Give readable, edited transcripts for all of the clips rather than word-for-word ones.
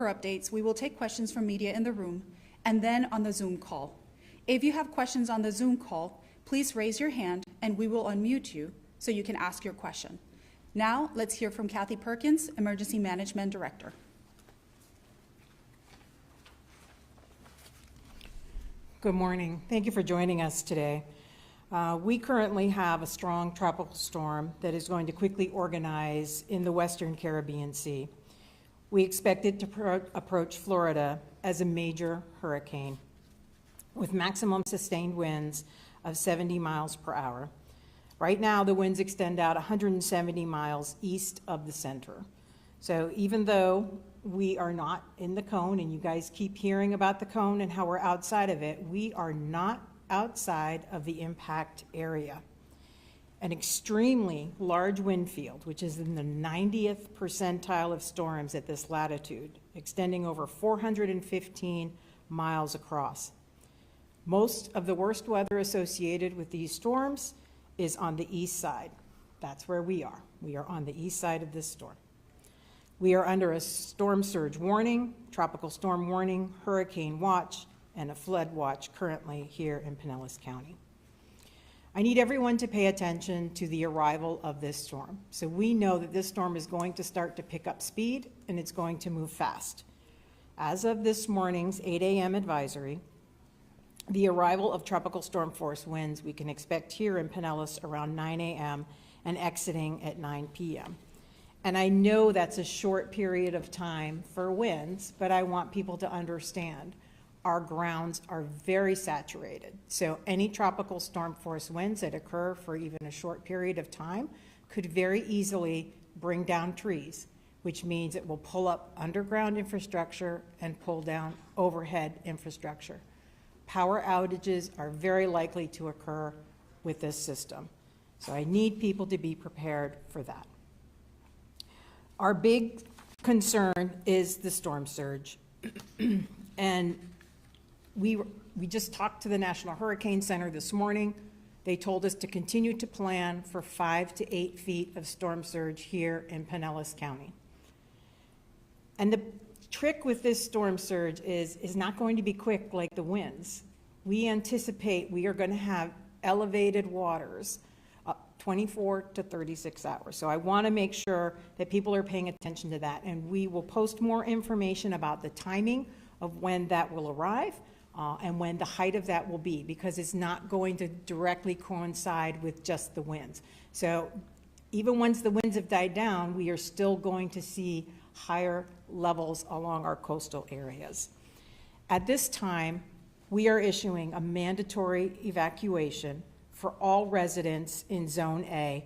For updates, we will take questions from media in the room and then on the Zoom call. If you have questions on the Zoom call, please raise your hand and we will unmute you so you can ask your question. Now, let's hear from Kathy Perkins, Emergency Management Director. Good morning. Thank you for joining us today. We currently have a strong tropical storm that is going to quickly organize in the Western Caribbean Sea. We expect it to approach Florida as a major hurricane with maximum sustained winds of 70 miles per hour. Right now, the winds extend out 170 miles east of the center. So even though we are not in the cone, and you guys keep hearing about the cone and how we're outside of it, we are not outside of the impact area. An extremely large wind field, which is in the 90th percentile of storms at this latitude, extending over 415 miles across. Most of the worst weather associated with these storms is on the east side. That's where we are. We are on the east side of this storm. We are under a storm surge warning, tropical storm warning, hurricane watch, and a flood watch currently here in Pinellas County. I need everyone to pay attention to the arrival of this storm. So we know that this storm is going to start to pick up speed and it's going to move fast. As of this morning's 8 a.m. advisory, the arrival of tropical storm force winds we can expect here in Pinellas around 9 a.m. and exiting at 9 p.m. And I know that's a short period of time for winds, but I want people to understand our grounds are very saturated. So any tropical storm force winds that occur for even a short period of time could very easily bring down trees, which means it will pull up underground infrastructure and pull down overhead infrastructure. Power outages are very likely to occur with this system. So I need people to be prepared for that. Our big concern is the storm surge. And we just talked to the National Hurricane Center this morning. They told us to continue to plan for 5 to 8 feet of storm surge here in Pinellas County. And the trick with this storm surge is not going to be quick like the winds. We anticipate we are going to have elevated waters 24 to 36 hours. So I want to make sure that people are paying attention to that. And we will post more information about the timing of when that will arrive and when the height of that will be, because it's not going to directly coincide with just the winds. So even once the winds have died down, we are still going to see higher levels along our coastal areas. At this time, we are issuing a mandatory evacuation for all residents in Zone A,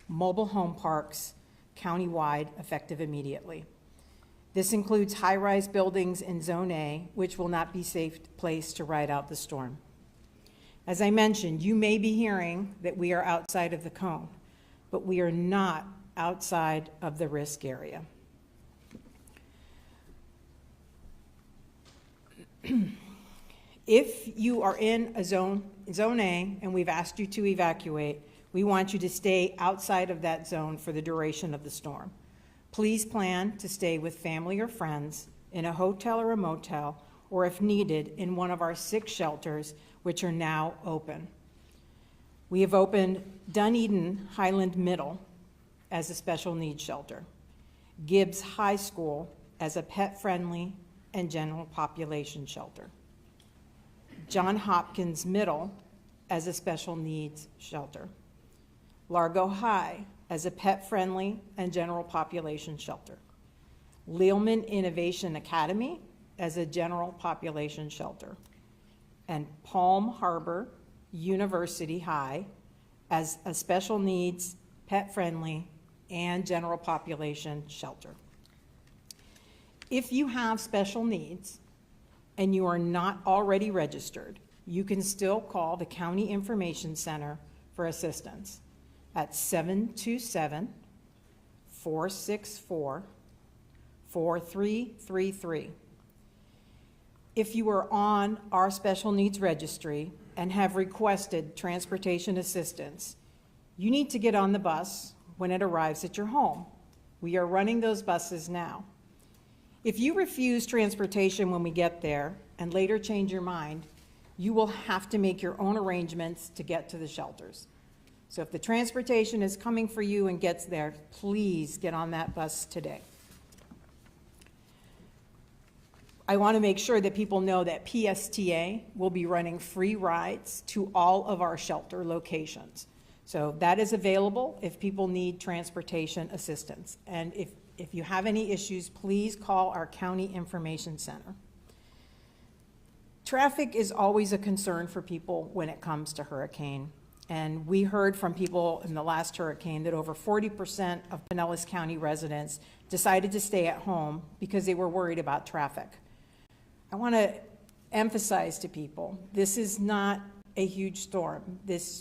mobile home parks, countywide, effective immediately. This includes high-rise buildings in Zone A, which will not be a safe place to ride out the storm. As I mentioned, you may be hearing that we are outside of the cone, but we are not outside of the risk area. If you are in a zone A and we've asked you to evacuate, we want you to stay outside of that zone for the duration of the storm. Please plan to stay with family or friends in a hotel or a motel, or if needed, in one of our 6 shelters, which are now open. We have opened Dunedin Highland Middle as a special needs shelter, Gibbs High School as a pet-friendly and general population shelter, John Hopkins Middle as a special needs shelter, Largo High as a pet-friendly and general population shelter, Lealman Innovation Academy as a general population shelter, and Palm Harbor University High as a special needs, pet-friendly, and general population shelter. If you have special needs and you are not already registered, you can still call the County Information Center for assistance at 727-464-4333. If you are on our special needs registry and have requested transportation assistance, you need to get on the bus when it arrives at your home. We are running those buses now. If you refuse transportation when we get there and later change your mind, you will have to make your own arrangements to get to the shelters. So if the transportation is coming for you and gets there, please get on that bus today. I want to make sure that people know that PSTA will be running free rides to all of our shelter locations. So that is available if people need transportation assistance. And if you have any issues, please call our County Information Center. Traffic is always a concern for people when it comes to hurricane. And we heard from people in the last hurricane that over 40% of Pinellas County residents decided to stay at home because they were worried about traffic. I want to emphasize to people, this is not a huge storm.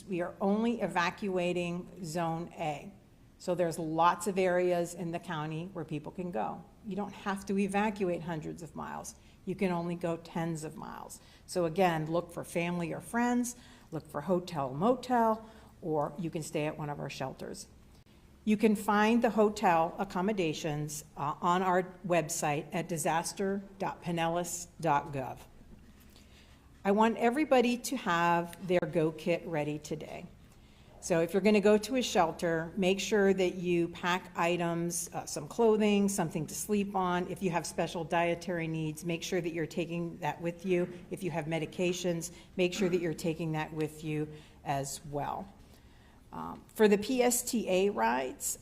We are only evacuating Zone A. So there's lots of areas in the county where people can go. You don't have to evacuate hundreds of miles. You can only go tens of miles. So again, look for family or friends, look for hotel, motel, or you can stay at one of our shelters. You can find the hotel accommodations on our website at disaster.pinellas.gov. I want everybody to have their Go Kit ready today. So if you're going to go to a shelter, make sure that you pack items, some clothing, something to sleep on. If you have special dietary needs, make sure that you're taking that with you. If you have medications, make sure that you're taking that with you as well. For the PSTA rides,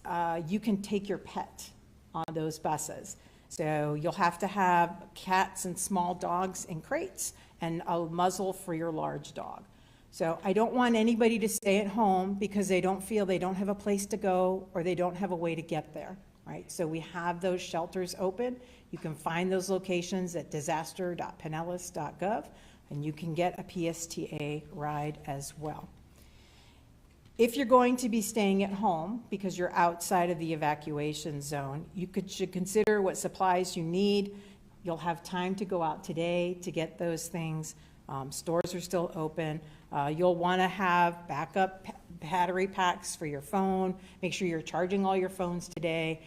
you can take your pet on those buses. So you'll have to have cats and small dogs in crates and a muzzle for your large dog. So I don't want anybody to stay at home because they don't feel they don't have a place to go or they don't have a way to get there, right? So we have those shelters open. You can find those locations at disaster.pinellas.gov, and you can get a PSTA ride as well. If you're going to be staying at home because you're outside of the evacuation zone, you should consider what supplies you need. You'll have time to go out today to get those things. Stores are still open. You'll want to have backup battery packs for your phone. Make sure you're charging all your phones today.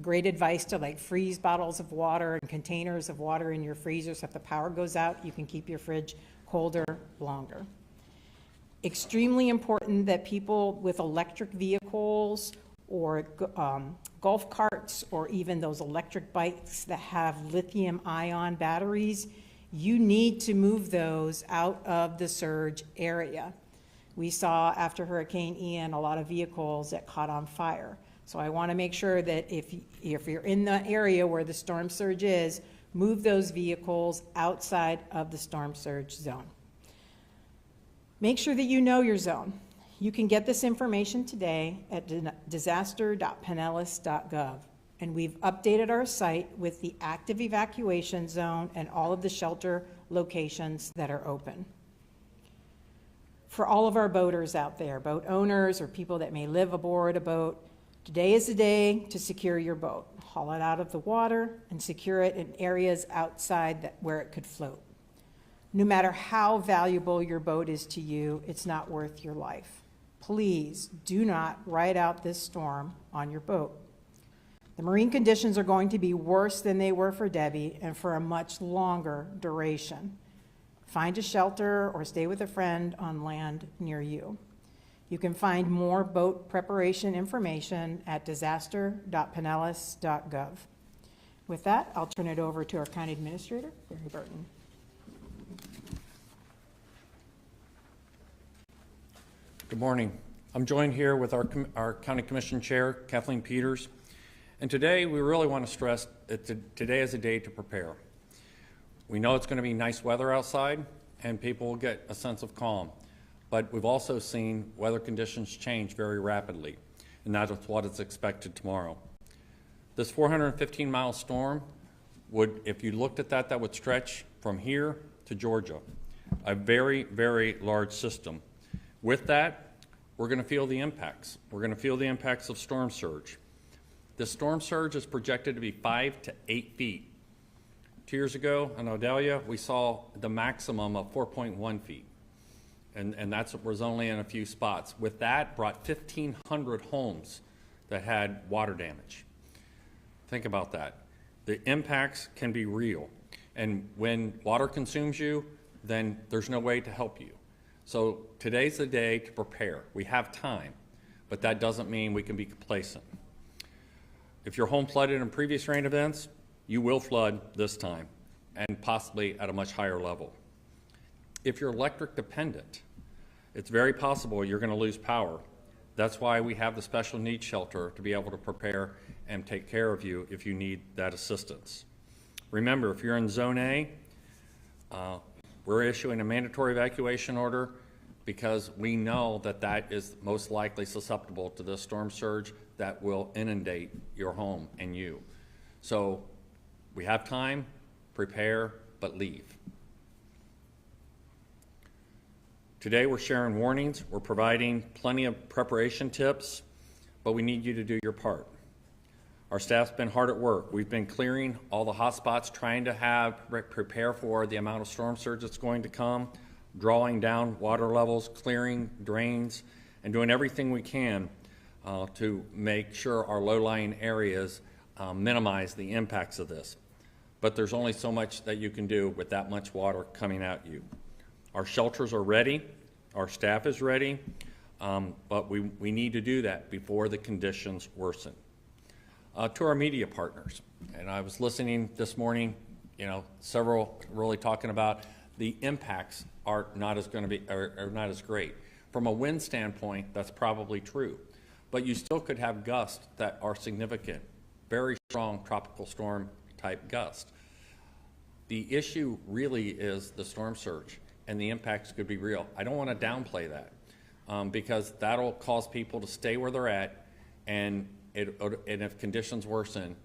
Great advice to freeze bottles of water and containers of water in your freezer so if the power goes out, you can keep your fridge colder longer. Extremely important that people with electric vehicles or golf carts or even those electric bikes that have lithium-ion batteries, you need to move those out of the surge area. We saw after Hurricane Ian a lot of vehicles that caught on fire. So I want to make sure that if you're in the area where the storm surge is, move those vehicles outside of the storm surge zone. Make sure that you know your zone. You can get this information today at disaster.pinellas.gov. And we've updated our site with the active evacuation zone and all of the shelter locations that are open. For all of our boaters out there, boat owners or people that may live aboard a boat, today is the day to secure your boat. Haul it out of the water and secure it in areas outside where it could float. No matter how valuable your boat is to you, it's not worth your life. Please do not ride out this storm on your boat. The marine conditions are going to be worse than they were for Debbie and for a much longer duration. Find a shelter or stay with a friend on land near you. You can find more boat preparation information at disaster.pinellas.gov. With that, I'll turn it over to our County Administrator, Barry Burton. Good morning. I'm joined here with our County Commission Chair, Kathleen Peters. And today we really want to stress that today is a day to prepare. We know it's going to be nice weather outside and people will get a sense of calm. But we've also seen weather conditions change very rapidly, and that is what is expected tomorrow. This 415-mile storm would, if you looked at that, that would stretch from here to Georgia, a very, very large system. With that, we're going to feel the impacts. We're going to feel the impacts of storm surge. The storm surge is projected to be 5 to 8 feet. 2 years ago in Odalia, we saw the maximum of 4.1 feet. And that was only in a few spots. With that, brought 1,500 homes that had water damage. Think about that. The impacts can be real. And when water consumes you, then there's no way to help you. So today's the day to prepare. We have time, but that doesn't mean we can be complacent. If your home flooded in previous rain events, you will flood this time, and possibly at a much higher level. If you're electric dependent, it's very possible you're going to lose power. That's why we have the special needs shelter to be able to prepare and take care of you if you need that assistance. Remember, if you're in Zone A, we're issuing a mandatory evacuation order because we know that that is most likely susceptible to this storm surge that will inundate your home and you. So we have time, prepare, but leave. Today we're sharing warnings, we're providing plenty of preparation tips, but we need you to do your part. Our staff's been hard at work. We've been clearing all the hot spots, trying to prepare for the amount of storm surge that's going to come, drawing down water levels, clearing drains, and doing everything we can to make sure our low-lying areas minimize the impacts of this. But there's only so much that you can do with that much water coming at you. Our shelters are ready, our staff is ready, but we need to do that before the conditions worsen. To our media partners, and I was listening this morning, several really talking about the impacts are not as great. From a wind standpoint, that's probably true, but you still could have gusts that are significant, very strong tropical storm type gusts. The issue really is the storm surge, and the impacts could be real. I don't want to downplay that because that'll cause people to stay where they're at, and if conditions worsen,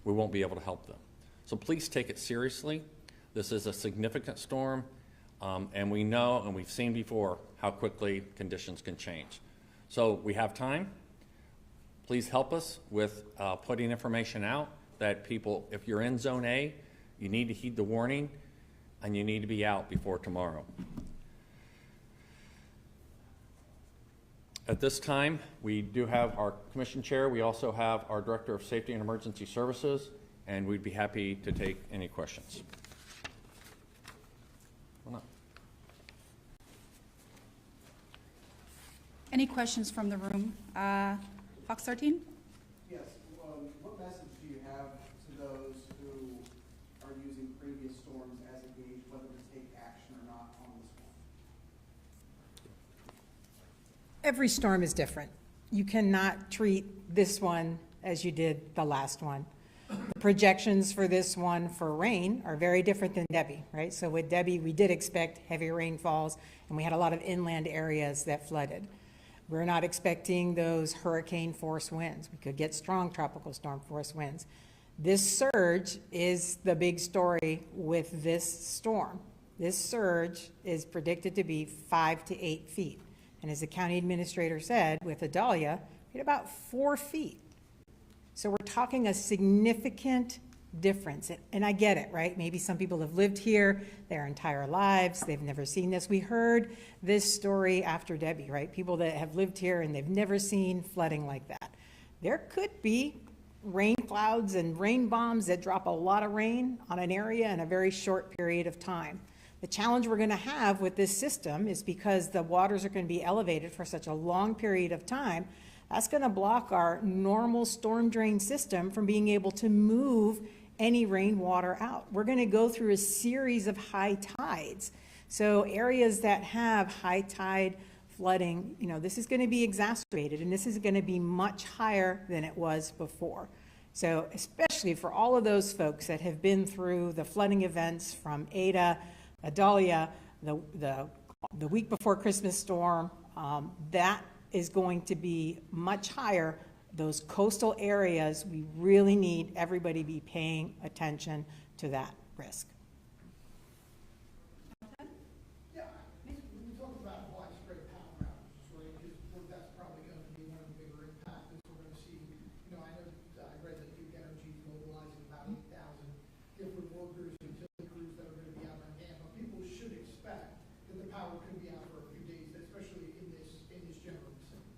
we won't be able to help them. So please take it seriously. This is a significant storm, and we know and we've seen before how quickly conditions can change. So we have time. Please help us with putting information out that people, if you're in Zone A, you need to heed the warning and you need to be out before tomorrow. At this time, we do have our commission chair. We also have our director of safety and emergency services, and we'd be happy to take any questions. Any questions from the room? Fox 13? Yes. What message do you have to those who are using previous storms as a gauge whether to take action or not on this one? Every storm is different. You cannot treat this one as you did the last one. The projections for this one for rain are very different than Debbie, right? So with Debbie, we did expect heavy rainfalls, and we had a lot of inland areas that flooded. We're not expecting those hurricane force winds. We could get strong tropical storm force winds. This surge is the big story with this storm. This surge is predicted to be 5 to 8 feet. And as the county administrator said, with Adalia, we had about 4 feet. So we're talking a significant difference. And I get it, right? Maybe some people have lived here their entire lives. They've never seen this. We heard this story after Debbie, right? People that have lived here and they've never seen flooding like that. There could be rain clouds and rain bombs that drop a lot of rain on an area in a very short period of time. The challenge we're going to have with this system is because the waters are going to be elevated for such a long period of time, that's going to block our normal storm drain system from being able to move any rainwater out. We're going to go through a series of high tides. So areas that have high tide flooding, this is going to be exacerbated, and this is going to be much higher than it was before. So especially for all of those folks that have been through the flooding events from Ada, Adalia, the week before Christmas storm, that is going to be much higher. Those coastal areas, we really need everybody to be paying attention to that risk. Yeah, when you talk about widespread power outages, right, because that's probably going to be one of the bigger impacts that we're going to see. I know I read that Duke Energy is mobilizing about 8,000 different workers and utility crews that are going to be out on hand, but people should expect that the power could be out for a few days, especially in this general vicinity.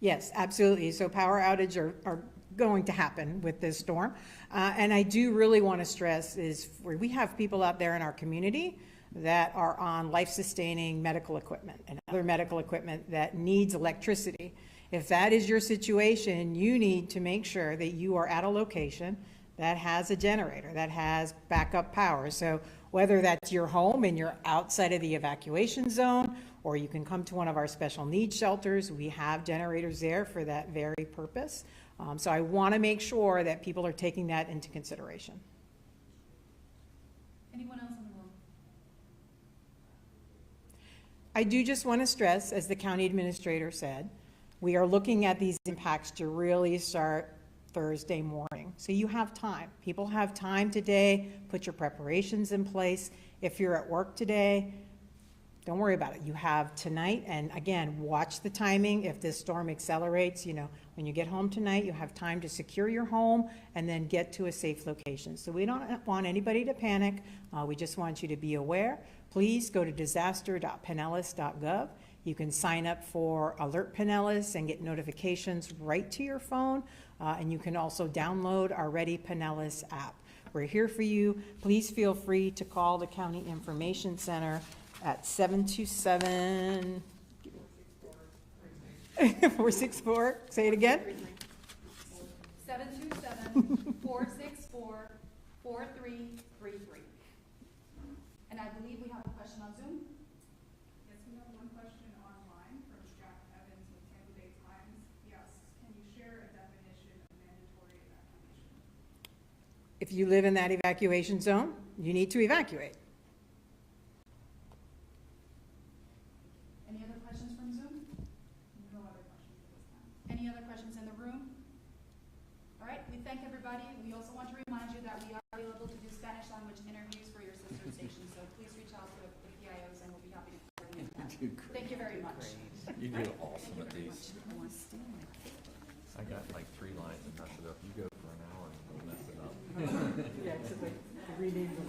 Yes, absolutely. So power outage are going to happen with this storm. And I do really want to stress is we have people out there in our community that are on life-sustaining medical equipment and other medical equipment that needs electricity. If that is your situation, you need to make sure that you are at a location that has a generator, that has backup power. So whether that's your home and you're outside of the evacuation zone, or you can come to one of our special needs shelters, we have generators there for that very purpose. So I want to make sure that people are taking that into consideration. Anyone else in the room? I do just want to stress, as the county administrator said, we are looking at these impacts to really start Thursday morning. So you have time. People have time today. Put your preparations in place. If you're at work today, don't worry about it. You have tonight, and again, watch the timing. If this storm accelerates, you know, when you get home tonight, you have time to secure your home and then get to a safe location. So we don't want anybody to panic. We just want you to be aware. Please go to disaster.pinellas.gov. You can sign up for Alert Pinellas and get notifications right to your phone. And you can also download our Ready Pinellas app. We're here for you. Please feel free to call the County Information Center at 727 464. Say it again. 727-464-4333. And I believe we have a question on Zoom. Yes, we have one question online from Jack Evans with Tampa Bay Times. He asks, can you share a definition of mandatory evacuation? If you live in that evacuation zone, you need to evacuate. Any other questions from Zoom? No other questions at this time. Any other questions in the room? All right, we thank everybody. We also want to remind you that we are available to do Spanish language interviews for your sister stations, so please reach out to the PIOs and we'll be happy to coordinate that. Thank you very much. You do awesome at these. I got like 3 lines and mess it up. You go for an hour and mess it up. Yeah, so the reading the